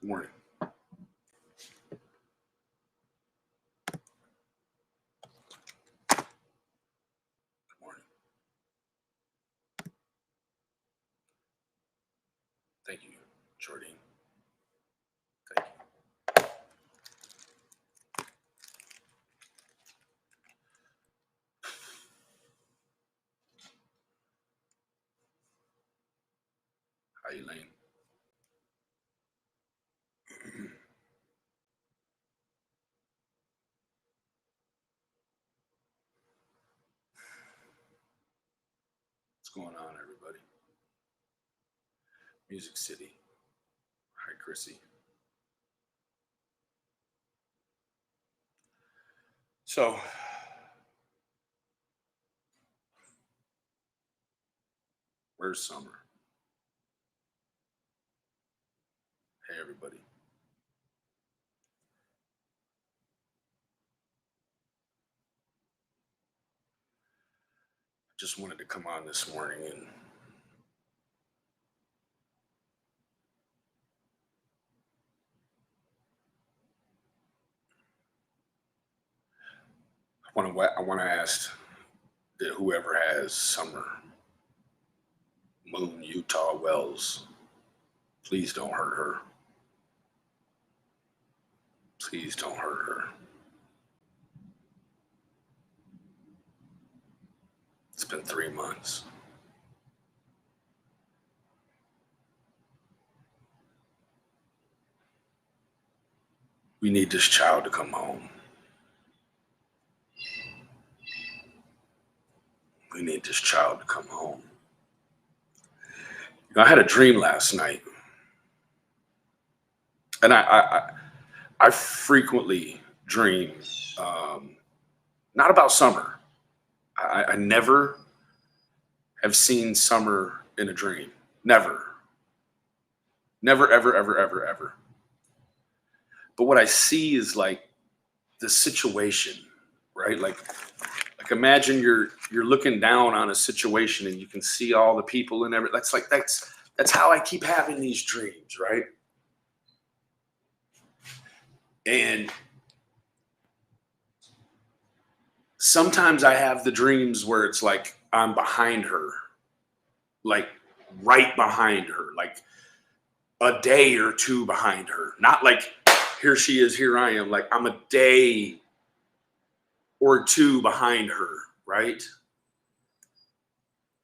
Good morning. Good morning. Thank you, Jordan. Thank you. How you, Lane? What's going on, everybody? Music City. Hi, Chrissy. So, where's Summer? Hey, everybody. I just wanted to come on this morning and I want to ask that whoever has Summer, Moon, Utah, Wells, please don't hurt her. Please don't hurt her. It's been 3 months. We need this child to come home. We need this child to come home. You know, I had a dream last night, and I frequently dream, not about Summer. I never have seen Summer in a dream. Never. Never, ever, ever, ever, ever. But what I see is like the situation, right? Like imagine you're looking down on a situation and you can see all the people and everything. That's how I keep having these dreams, right? And sometimes I have the dreams where it's like I'm behind her, like right behind her, like a day or two behind her. Not like here she is, here I am. Like I'm a day or two behind her, right?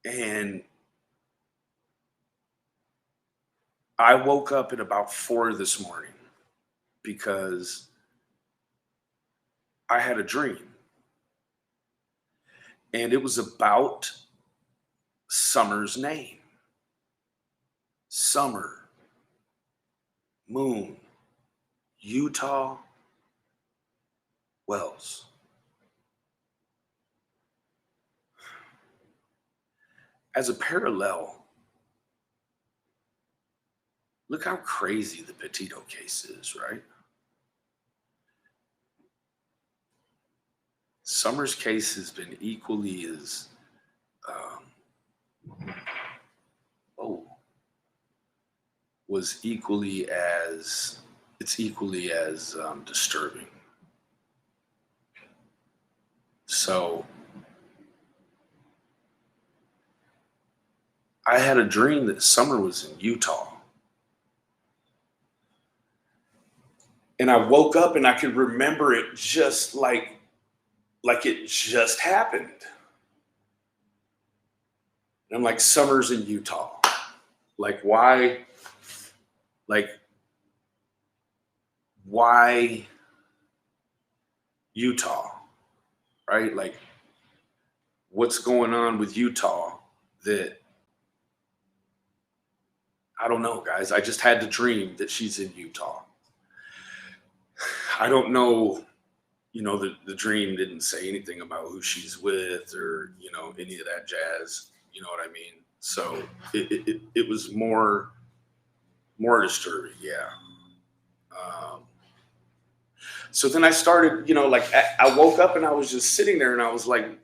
And I woke up at about 4 this morning because I had a dream. And it was about Summer's name. Summer, Moon, Utah, Wells. As a parallel, look how crazy the Petito case is, right? Summer's case has been equally as, it's equally as disturbing. So I had a dream that Summer was in Utah. And I woke up and I could remember it just like it just happened. And I'm like, Summer's in Utah. Like, why? Like, why Utah? Right? Like, what's going on with Utah that I don't know, guys. I just had the dream that she's in Utah. I don't know, the dream didn't say anything about who she's with or, any of that jazz. You know what I mean? So it was more disturbing. Yeah. So then I started, I woke up and I was just sitting there and I was like,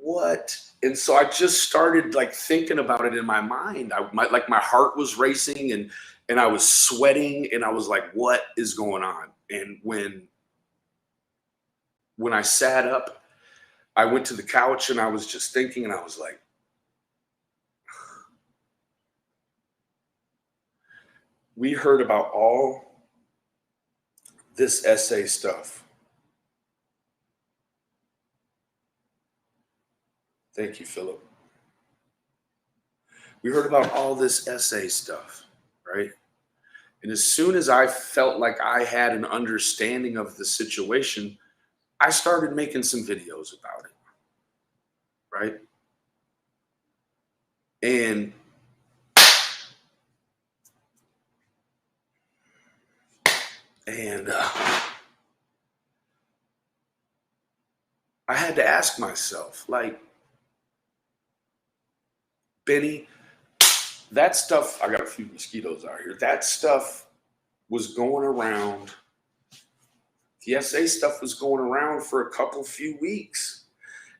what? And so I just started like thinking about it in my mind. My heart was racing and I was sweating and I was like, what is going on? And when I sat up, I went to the couch and I was just thinking and I was like, we heard about all this essay stuff. Thank you, Philip. We heard about all this essay stuff, right? And as soon as I felt like I had an understanding of the situation, I started making some videos about it, right? And I had to ask myself, like, Benny, that stuff, I got a few mosquitoes out here. That stuff was going around. The essay stuff was going around for a few weeks.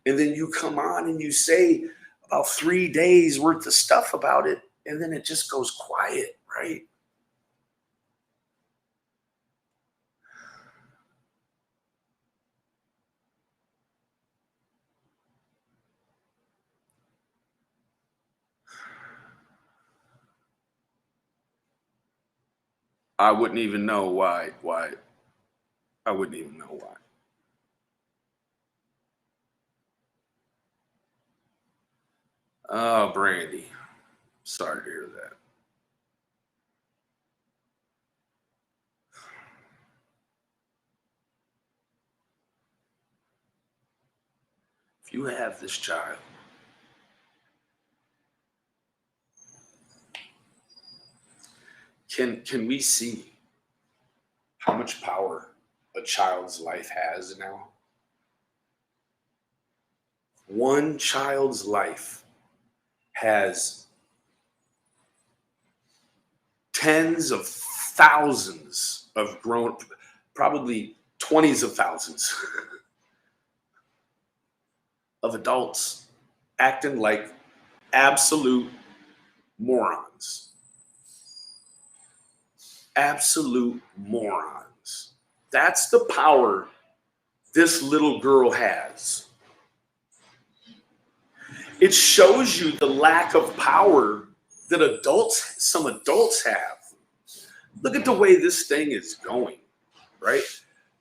And then you come on and you say about 3 days worth of stuff about it. And then it just goes quiet, right? I wouldn't even know why. I wouldn't even know why. Oh, Brandy. Sorry to hear that. If you have this child, can we see how much power a child's life has now? One child's life has tens of thousands of grown, probably 20s of thousands of adults acting like absolute morons. Absolute morons. That's the power this little girl has. It shows you the lack of power that some adults have. Look at the way this thing is going, right?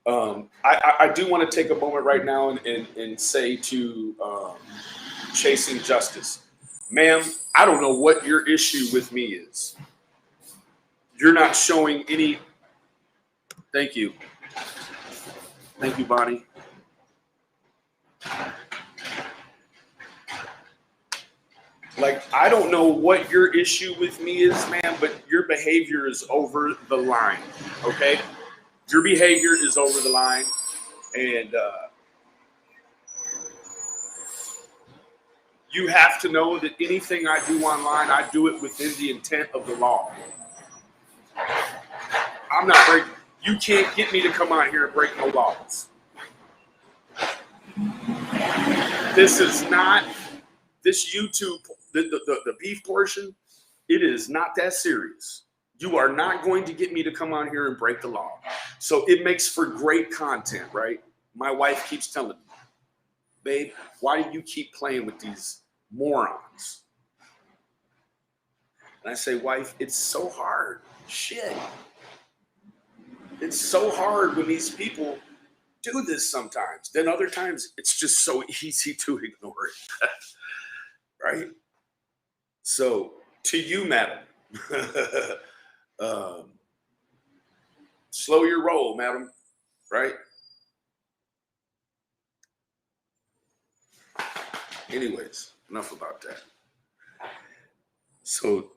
I do want to take a moment right now and say to Chasing Justice, ma'am, I don't know what your issue with me is. You're not showing any. Thank you. Thank you, Bonnie. Like, I don't know what your issue with me is, man, but your behavior is over the line, okay? Your behavior is over the line, and you have to know that anything I do online, I do it within the intent of the law. I'm not breaking. You can't get me to come out here and break no laws. This is not, this YouTube, the beef portion, it is not that serious. You are not going to get me to come on here and break the law. So it makes for great content, right? My wife keeps telling me, babe, why do you keep playing with these morons? And I say, wife, it's so hard. Shit. It's so hard when these people do this sometimes. Then other times, it's just so easy to ignore it. Right? So, to you, madam, slow your roll, madam. Right? Anyways, enough about that. So,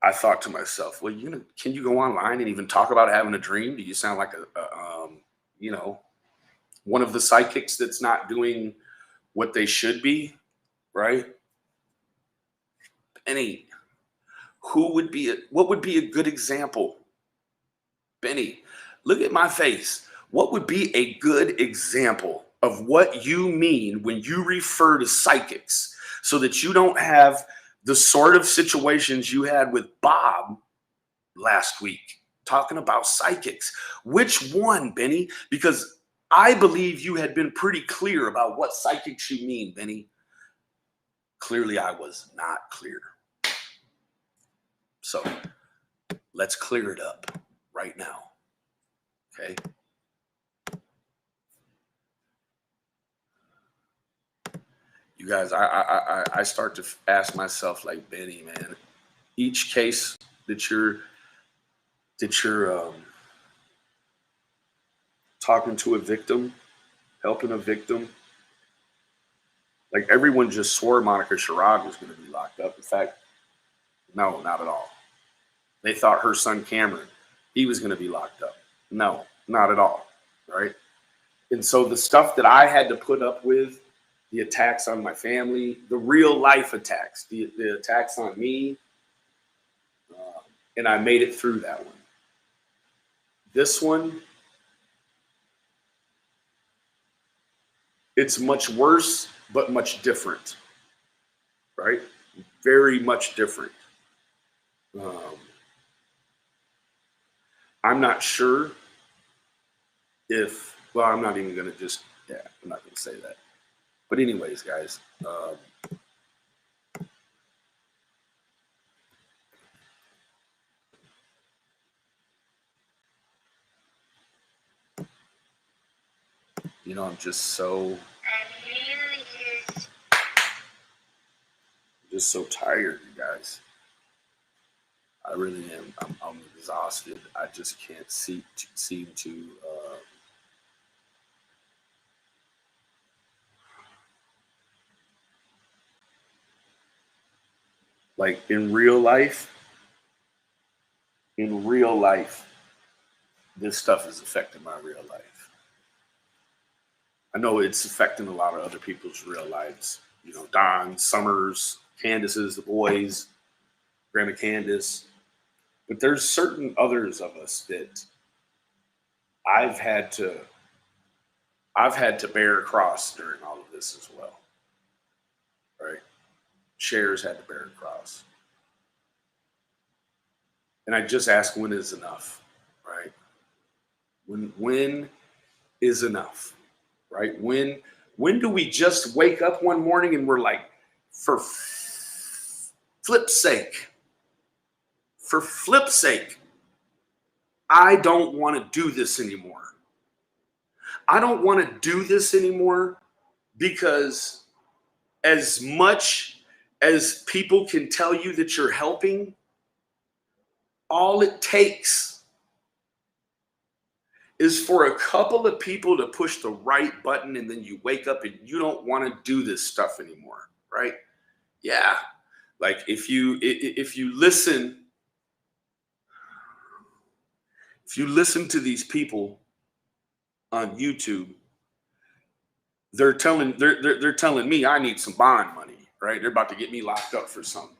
I thought to myself, well, can you go online and even talk about having a dream? Do you sound like one of the psychics that's not doing what they should be, right? Benny, what would be a good example? Benny, look at my face. What would be a good example of what you mean when you refer to psychics, so that you don't have the sort of situations you had with Bob last week talking about psychics. Which one, Benny? Because I believe you had been pretty clear about what psychics you mean, Benny. Clearly, I was not clear. So let's clear it up right now. Okay. You guys, I start to ask myself, like, Benny, man, each case that you're talking to a victim, helping a victim, like, everyone just swore Monica Sherrod was going to be locked up. In fact, no, not at all. They thought her son Cameron, he was going to be locked up. No, not at all. Right. And so the stuff that I had to put up with, the attacks on my family, the real life attacks, the attacks on me, and I made it through that one. This one, it's much worse, but much different, right? Very much different. I'm not sure if, well, I'm not even going to just, yeah, I'm not going to say that. But anyways, guys, you know, I'm just so tired, you guys. I really am. I'm exhausted. I just can't seem to like, in real life, this stuff is affecting my real life. I know it's affecting a lot of other people's real lives. You know, Don, Summers, Candace's, the boys, Grandma Candace. But there's certain others of us that I've had to bear a cross during all of this as well. Right? Cher's had to bear a cross. And I just ask, when is enough? Right? When is enough? Right? When do we just wake up one morning and we're like, for flip's sake, I don't want to do this anymore. I don't want to do this anymore, because as much as people can tell you that you're helping, all it takes is for a couple of people to push the right button, and then you wake up and you don't want to do this stuff anymore, right? Yeah. Like, if you listen to these people on YouTube, they're telling me I need some bond money, right? They're about to get me locked up for something.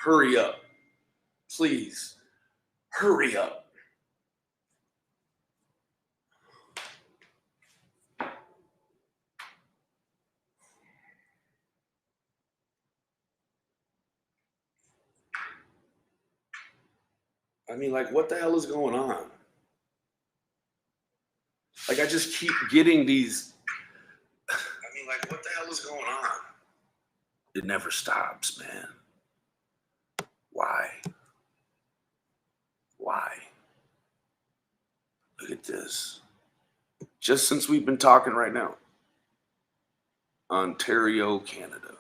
Hurry up, please. Hurry up. I mean, like, what the hell is going on? Like, I just keep getting these. I mean, like, what the hell is going on? It never stops, man. Why? Look at this. Just since we've been talking right now, Ontario, Canada.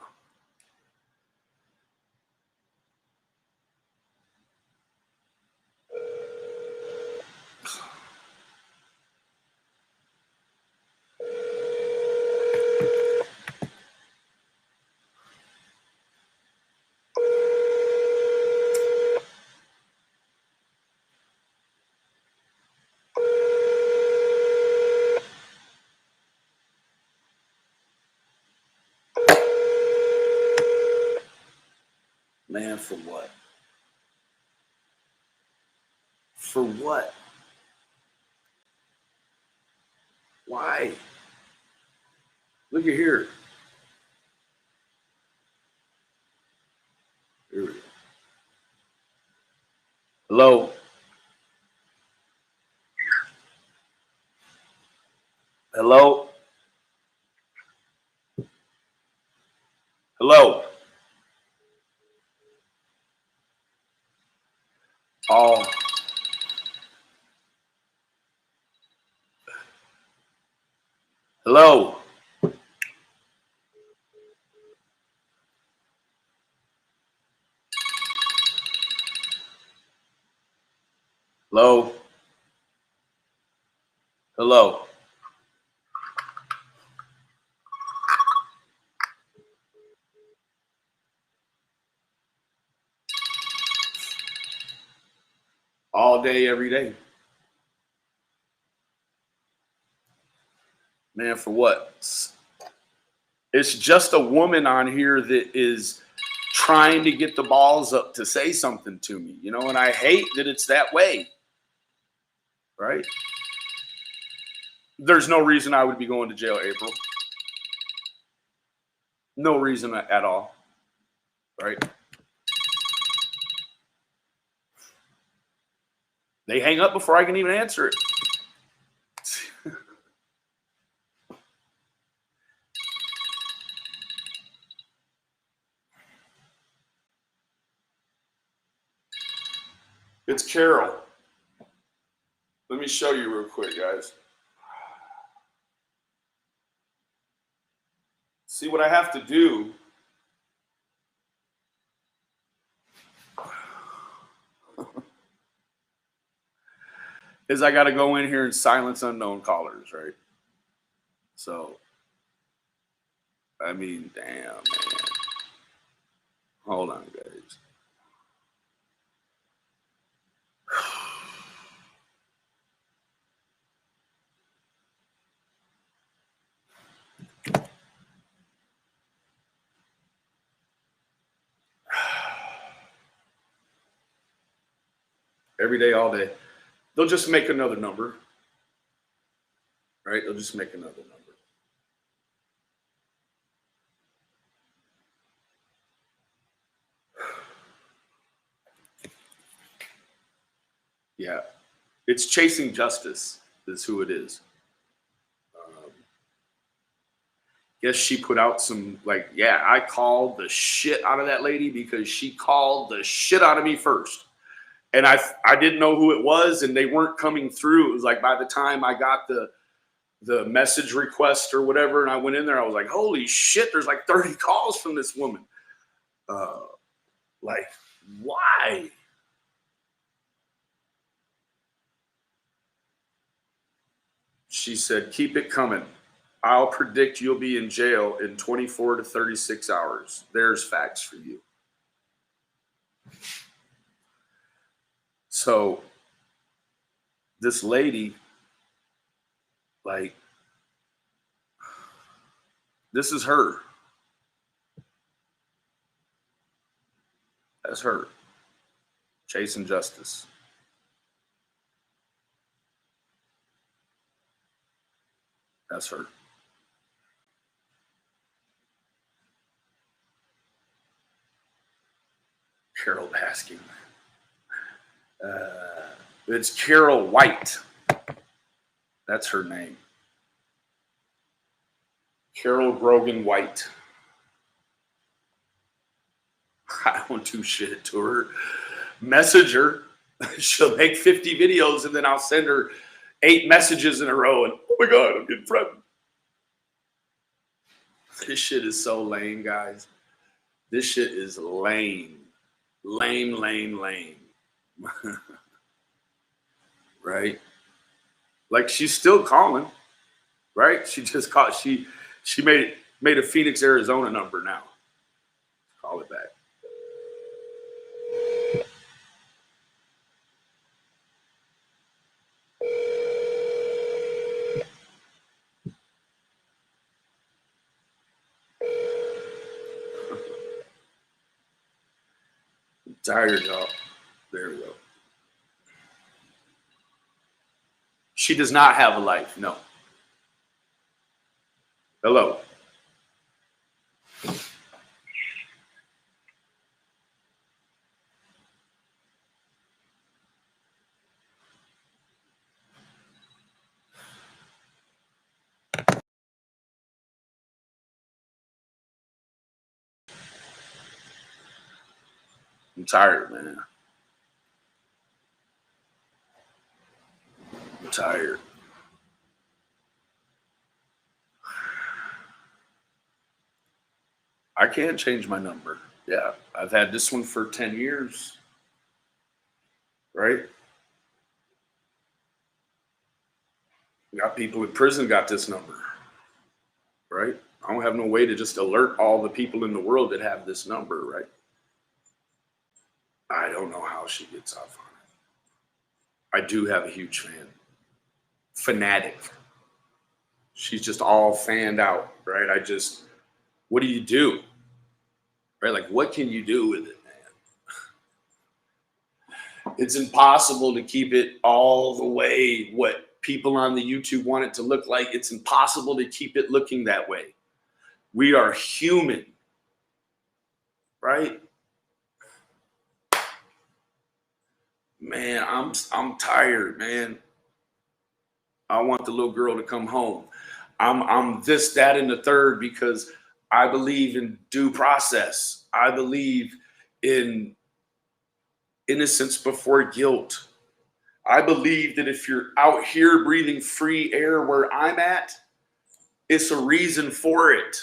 Man, for what? For what? Why? Look at here. Here we go. Hello. Hello. Hello. Oh. Hello. Hello. Hello. All day, every day. Man, for what? It's just a woman on here that is trying to get the balls up to say something to me, you know, and I hate that it's that way, right? There's no reason I would be going to jail, April. No reason at all, right? They hang up before I can even answer it. It's Carol. Let me show you real quick, guys. See what I have to do. Is I got to go in here and silence unknown callers, right? So, I mean, damn, man. Hold on, guys. Every day, all day. They'll just make another number, right? They'll just make another number. Yeah. It's Chasing Justice is who it is. Guess she put out some, like, yeah, I called the shit out of that lady because she called the shit out of me first. And I didn't know who it was, and they weren't coming through. It was like by the time I got the message request or whatever, and I went in there, I was like, holy shit, there's like 30 calls from this woman. Like, why? She said, keep it coming. I'll predict you'll be in jail in 24 to 36 hours. There's facts for you. So this lady, like, this is her. That's her. Chasing Justice. That's her. Carol Baskin. It's Carol White. That's her name. Carol Grogan White. I don't do shit to her. Message her. She'll make 50 videos and then I'll send her 8 messages in a row and, oh my God, I'm getting threatened. This shit is so lame, guys. This shit is lame. Lame, lame, lame. Right? Like, she's still calling, right? She just called. She made a Phoenix, Arizona number now. Call it back. I'm tired, y'all. There we go. She does not have a life. No. Hello. I'm tired, man. I'm tired. I can't change my number. Yeah, I've had this one for 10 years, right? Got people in prison got this number, right? I don't have no way to just alert all the people in the world that have this number, right? I don't know how she gets off on it. I do have a huge fan. Fanatic. She's just all fanned out, right? What do you do? Right? Like, what can you do with it, man? It's impossible to keep it all the way what people on the YouTube want it to look like. It's impossible to keep it looking that way. We are human, right? Man, I'm tired, man. I want the little girl to come home. I'm this, that, and the third because I believe in due process. I believe in innocence before guilt. I believe that if you're out here breathing free air where I'm at, it's a reason for it.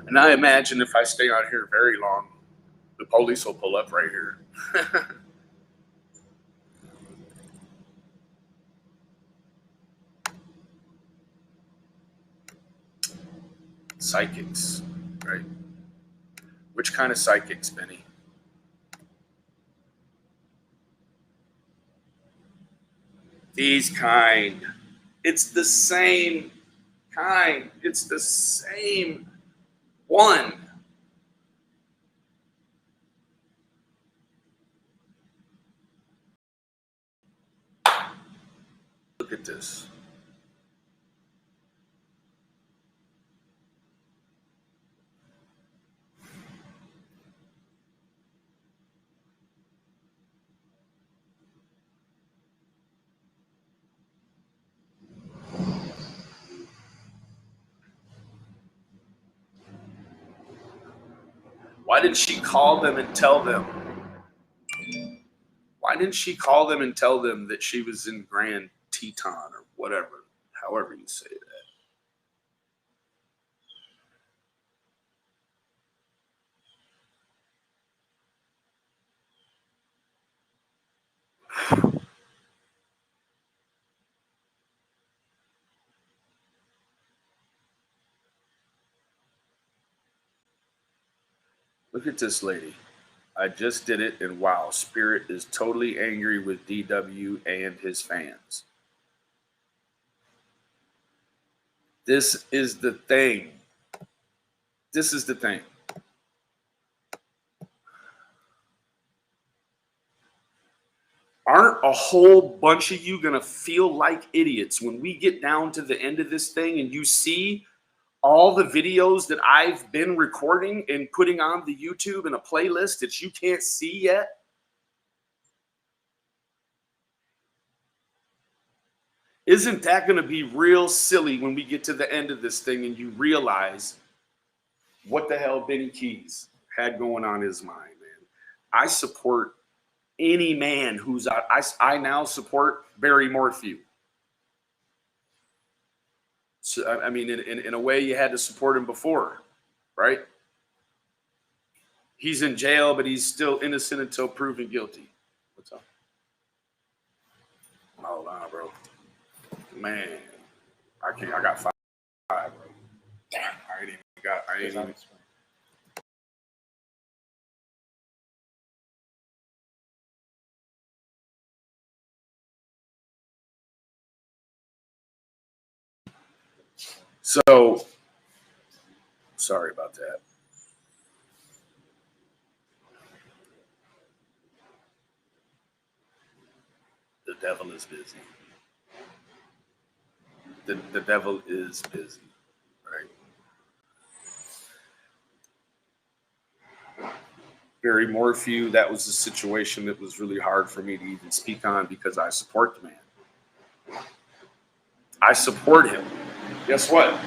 And I imagine if I stay out here very long, the police will pull up right here. Psychics, right? Which kind of psychics, Benny? These kind. It's the same kind. It's the same one. Look at this. Why didn't she call them and tell them? Why didn't she call them and tell them that she was in Grand Teton or whatever, however you say that? Look at this lady. I just did it, and wow, Spirit is totally angry with DW and his fans. This is the thing. This is the thing. Aren't a whole bunch of you going to feel like idiots when we get down to the end of this thing and you see all the videos that I've been recording and putting on the YouTube in a playlist that you can't see yet? Isn't that going to be real silly when we get to the end of this thing and you realize what the hell Benny Keys had going on his mind, man? I support any man who's out. I now support Barry Morphew. So, I mean, in a way, you had to support him before, right? He's in jail, but he's still innocent until proven guilty. What's up? Hold on, bro. Man, I can't. I got five, bro. Damn, I ain't even got. I ain't even. So sorry about that. The devil is busy. The devil is busy, right? Barry Morphew, that was a situation that was really hard for me to even speak on because I support the man. I support him. Guess what?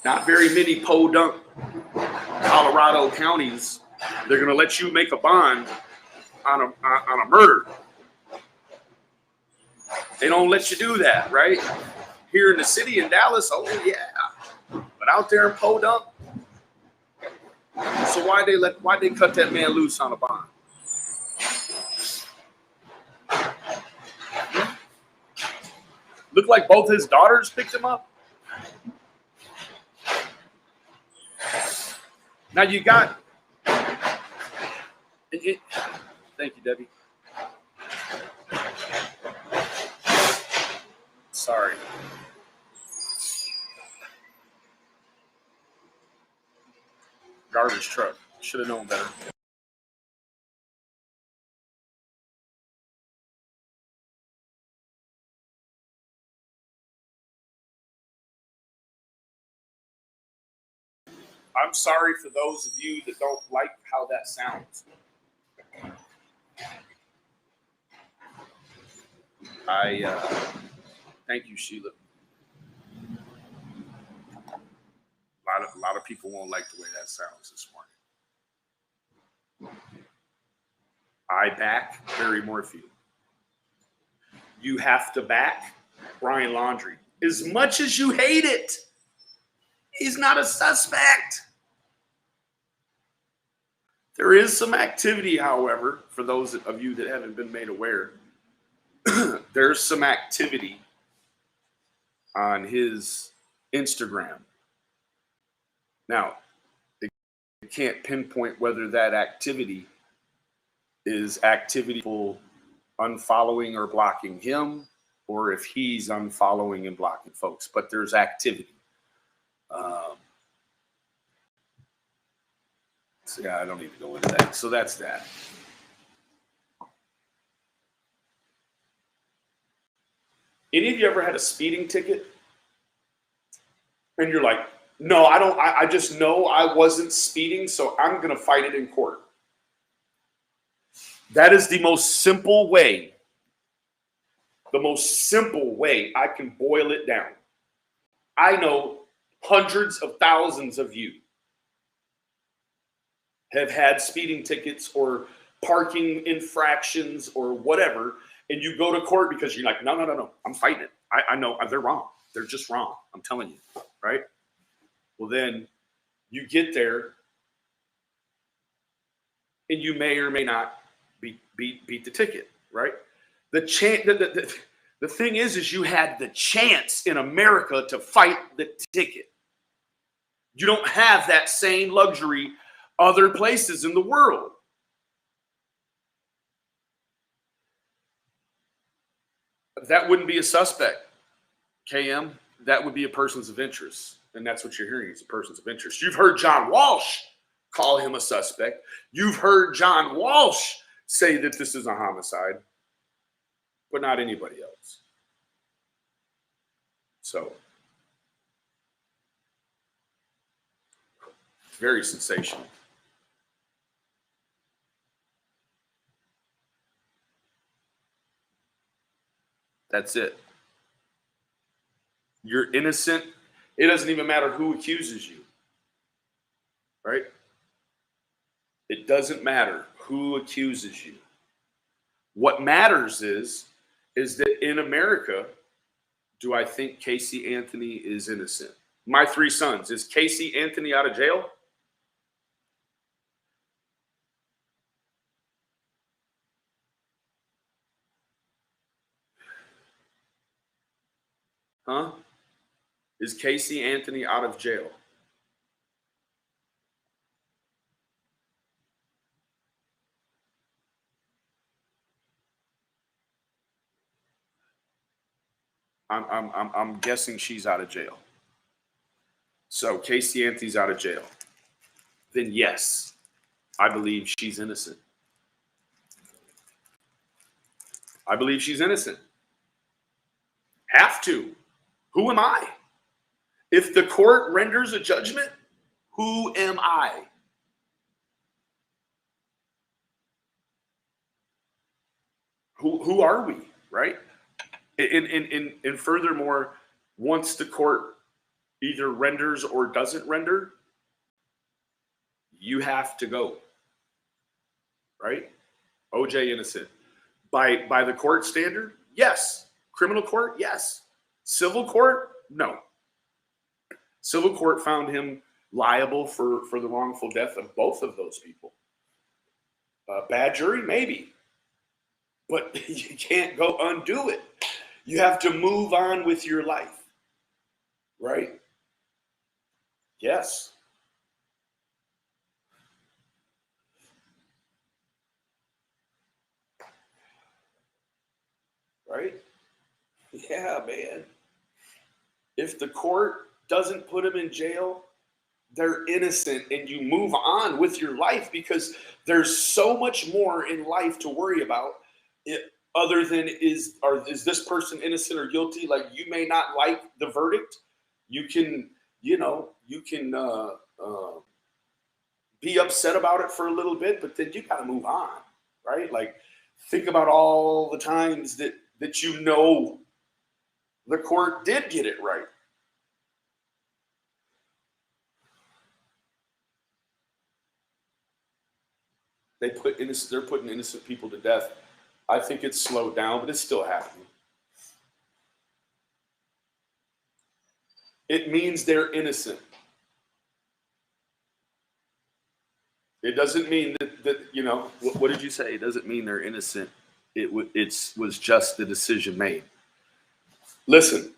Not very many podunk Colorado counties, they're going to let you make a bond on a murder. They don't let you do that, right? Here in the city in Dallas, oh yeah. But out there in Podunk, so why'd they cut that man loose on a bond? Looked like both his daughters picked him up. Now you got thank you, Debbie. Sorry. Garbage truck. Should have known better. I'm sorry for those of you that don't like how that sounds. Thank you, Sheila. A lot of people won't like the way that sounds this morning. I back Barry Morphew. You have to back Brian Laundrie. As much as you hate it, he's not a suspect. There is some activity, however, for those of you that haven't been made aware. There's some activity on his Instagram. Now, they can't pinpoint whether that activity is activity for unfollowing or blocking him, or if he's unfollowing and blocking folks. But there's activity. So yeah, I don't need to go into that. So that's that. Any of you ever had a speeding ticket? And you're like, no, I don't. I just know I wasn't speeding, so I'm going to fight it in court. That is the most simple way. The most simple way I can boil it down. I know hundreds of thousands of you have had speeding tickets or parking infractions or whatever, and you go to court because you're like, no, I'm fighting it. I know they're wrong. They're just wrong. I'm telling you, right? Well, then you get there, and you may or may not beat the ticket, right? The thing is you had the chance in America to fight the ticket. You don't have that same luxury other places in the world. That wouldn't be a suspect, KM. That would be a persons of interest. And that's what you're hearing is a persons of interest. You've heard John Walsh call him a suspect. You've heard John Walsh say that this is a homicide, but not anybody else. So, very sensational. That's it. You're innocent. It doesn't even matter who accuses you, right? It doesn't matter who accuses you. What matters is that in America, do I think Casey Anthony is innocent? My three sons, is Casey Anthony out of jail? Huh? Is Casey Anthony out of jail? I'm guessing she's out of jail. So Casey Anthony's out of jail. Then yes, I believe she's innocent. I believe she's innocent. Have to. Who am I? If the court renders a judgment, who am I? Who are we, right? And furthermore, once the court either renders or doesn't render, you have to go, right? OJ innocent. By the court standard, yes. Criminal court, yes. Civil court, no. Civil court found him liable for the wrongful death of both of those people. Bad jury, maybe. But you can't go undo it. You have to move on with your life, right? Yes. Right? Yeah, man. If the court doesn't put them in jail, they're innocent, and you move on with your life because there's so much more in life to worry about other than is this person innocent or guilty. Like, you may not like the verdict. You can, be upset about it for a little bit, but then you got to move on, right? Like, think about all the times that the court did get it right. They're putting innocent people to death. I think it's slowed down, but it's still happening. It means they're innocent. It doesn't mean that what did you say? It doesn't mean they're innocent. It was just the decision made. Listen,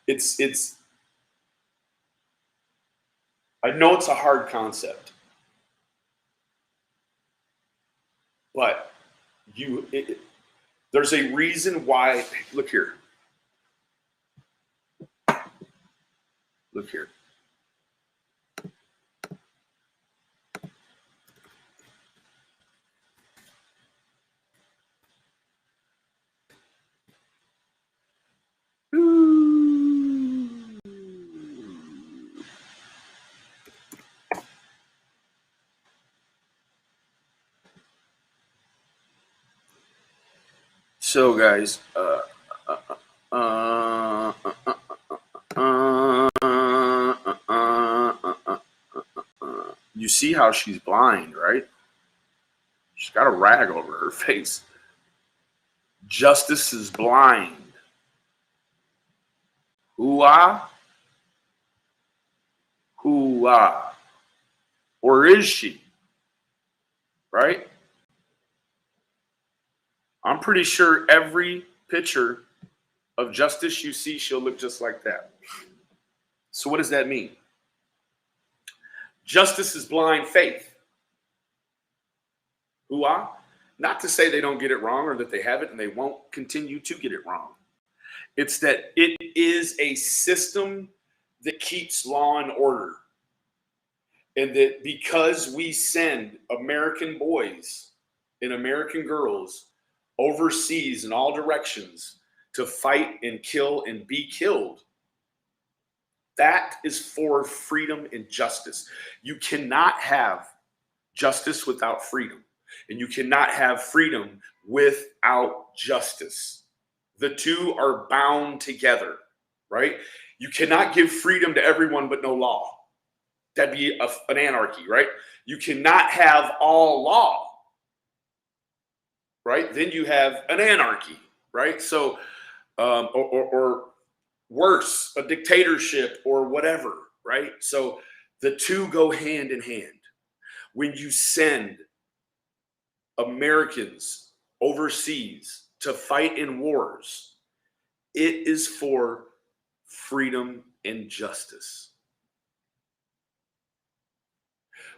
it's. I know it's a hard concept, but there's a reason why. Look here. Look here. So, guys, you see how she's blind, right? She's got a rag over her face. Justice is blind. Hoo-ah? Hoo-ah. Or is she? Right? I'm pretty sure every picture of Justice you see, she'll look just like that. So what does that mean? Justice is blind faith. Hoo-ah? Not to say they don't get it wrong or that they haven't and they won't continue to get it wrong. It's that it is a system that keeps law and order. And that because we send American boys and American girls overseas in all directions to fight and kill and be killed, that is for freedom and justice. You cannot have justice without freedom. And you cannot have freedom without justice. The two are bound together, right? You cannot give freedom to everyone but no law. That'd be an anarchy, right? You cannot have all law, right? Then you have an anarchy, right? So, or worse, a dictatorship or whatever, right? So the two go hand in hand. When you send Americans overseas to fight in wars, it is for freedom and justice.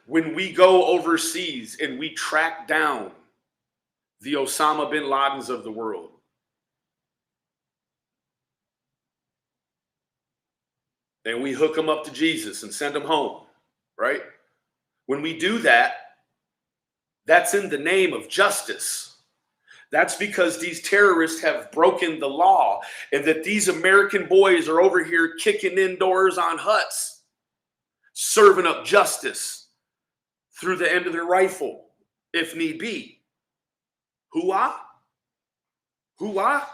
When we go overseas and we track down the Osama bin Ladens of the world, and we hook them up to Jesus and send them home, right? When we do that, that's in the name of justice. That's because these terrorists have broken the law, and that these American boys are over here kicking in doors on huts, serving up justice through the end of their rifle, if need be. Hooah? Hooah?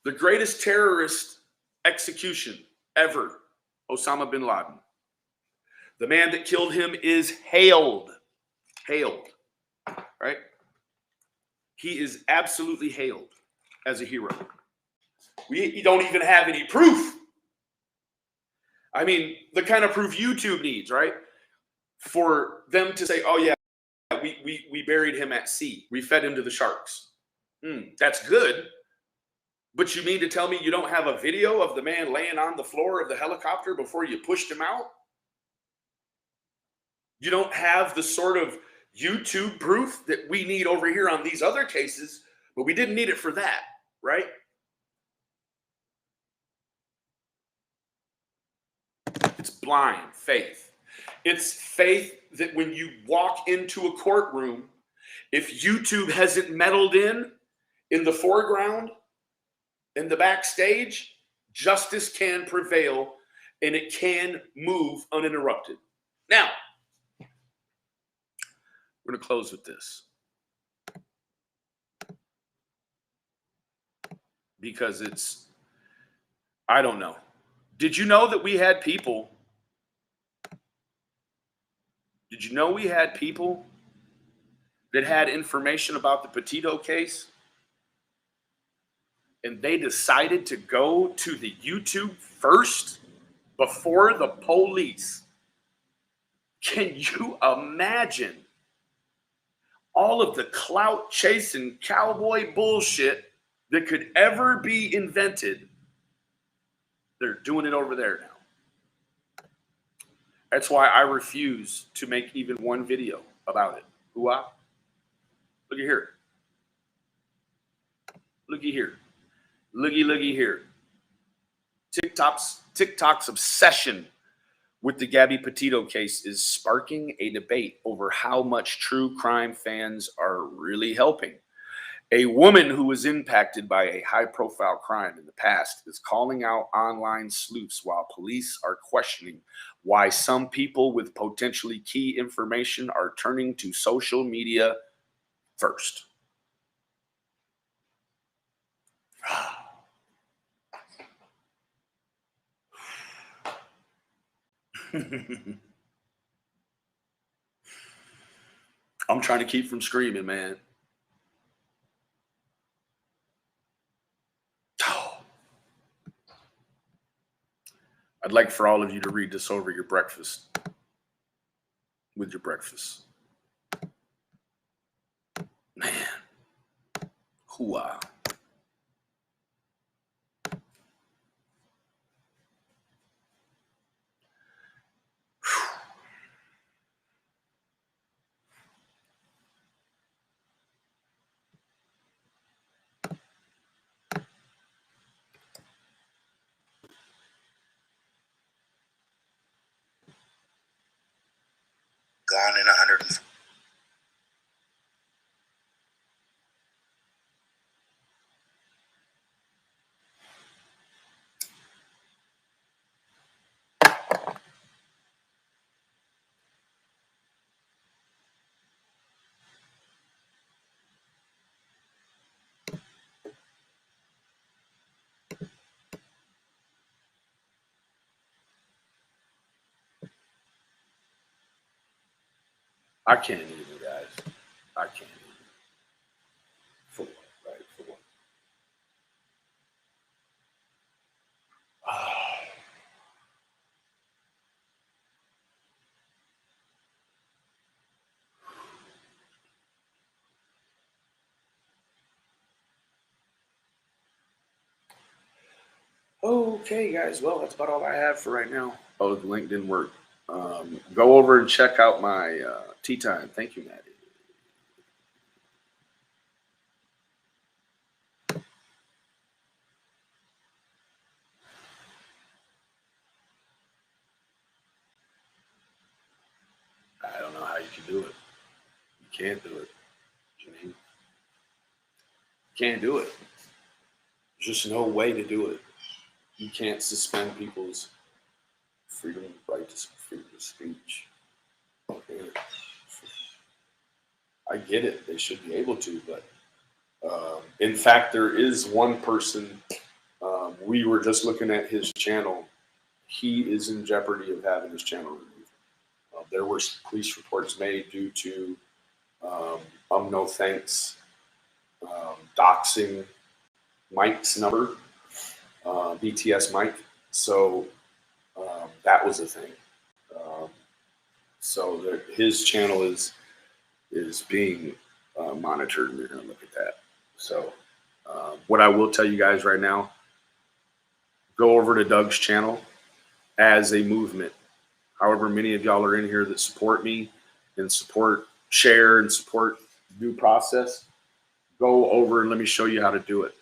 The greatest terrorist execution ever, Osama bin Laden. The man that killed him is hailed, right? He is absolutely hailed as a hero. We don't even have any proof. I mean, the kind of proof YouTube needs, right? For them to say, oh yeah, we buried him at sea. We fed him to the sharks. That's good. But you mean to tell me you don't have a video of the man laying on the floor of the helicopter before you pushed him out? You don't have the sort of YouTube proof that we need over here on these other cases, but we didn't need it for that, right? It's blind faith. It's faith that when you walk into a courtroom, if YouTube hasn't meddled in the foreground, in the backstage, justice can prevail and it can move uninterrupted. Now, we're going to close with this, because it's, I don't know. Did you know that we had people? Did you know we had people that had information about the Petito case, and they decided to go to the YouTube first before the police? Can you imagine all of the clout chasing cowboy bullshit that could ever be invented? They're doing it over there now. That's why I refuse to make even one video about it. Hooah. Looky here. Looky here. Looky here. TikTok's obsession with the Gabby Petito case is sparking a debate over how much true crime fans are really helping. A woman who was impacted by a high-profile crime in the past is calling out online sleuths while police are questioning why some people with potentially key information are turning to social media first. I'm trying to keep from screaming, man. I'd like for all of you to read this over your breakfast. With your breakfast. Man. Hooah. Gone in 100. I can't even, guys. I can't even. For what, right? For what? Okay, guys. Well, that's about all I have for right now. Oh, the link didn't work. Go over and check out my tea time. Thank you, Maddie. can't do it. Janine. Can't do it. There's just no way to do it. You can't suspend people's freedom, right to freedom of speech. I get it. They should be able to, but in fact, there is one person. We were just looking at his channel. He is in jeopardy of having his channel removed. There were police reports made due to no thanks, doxing Mike's number, BTS Mike. So that was a thing. So his channel is being monitored, and we're going to look at that. So what I will tell you guys right now, go over to Doug's channel as a movement. However many of y'all are in here that support me and share and support due process, go over and let me show you how to do it.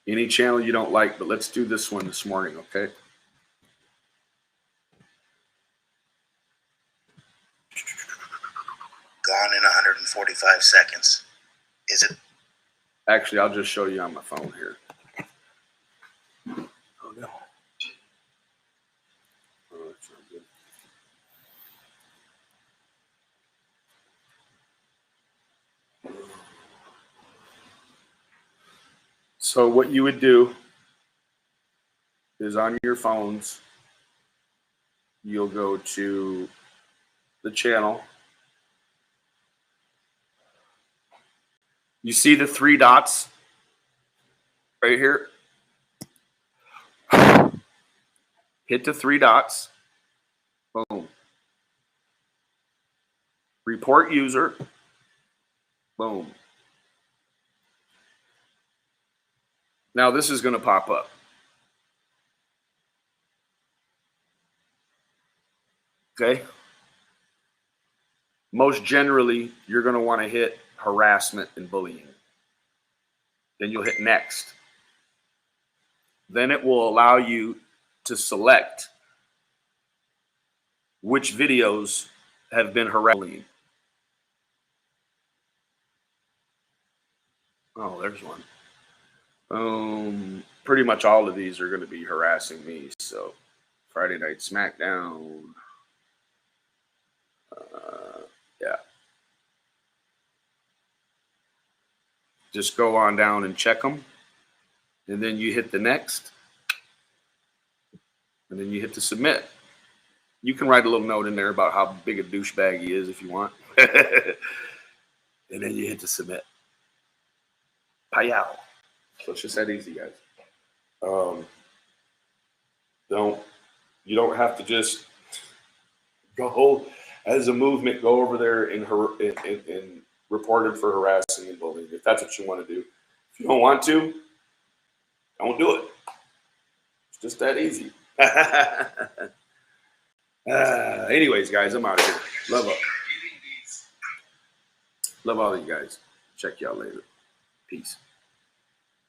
Any channel you don't like, but let's do this one this morning, okay? Gone in 145 seconds. Is it? Actually, I'll just show you on my phone here. Oh, no. Oh, that's not good. So what you would do is on your phones, you'll go to the channel. You see the 3 dots right here? Hit the 3 dots. Boom. Report user. Boom. Now this is going to pop up. Okay. Most generally, you're going to want to hit harassment and bullying. Then you'll hit next. Then it will allow you to select which videos have been harassing. Oh, there's one. Pretty much all of these are going to be harassing me. So Friday Night SmackDown. Yeah. Just go on down and check them. And then you hit the next. And then you hit the submit. You can write a little note in there about how big a douchebag he is if you want. And then you hit the submit. Payow. So it's just that easy, guys. You don't have to just go as a movement, go over there and report him for harassing and bullying, if that's what you want to do. If you don't want to, don't do it. It's just that easy. Anyways, guys, I'm out of here. Love all of you guys. Check y'all later. Peace.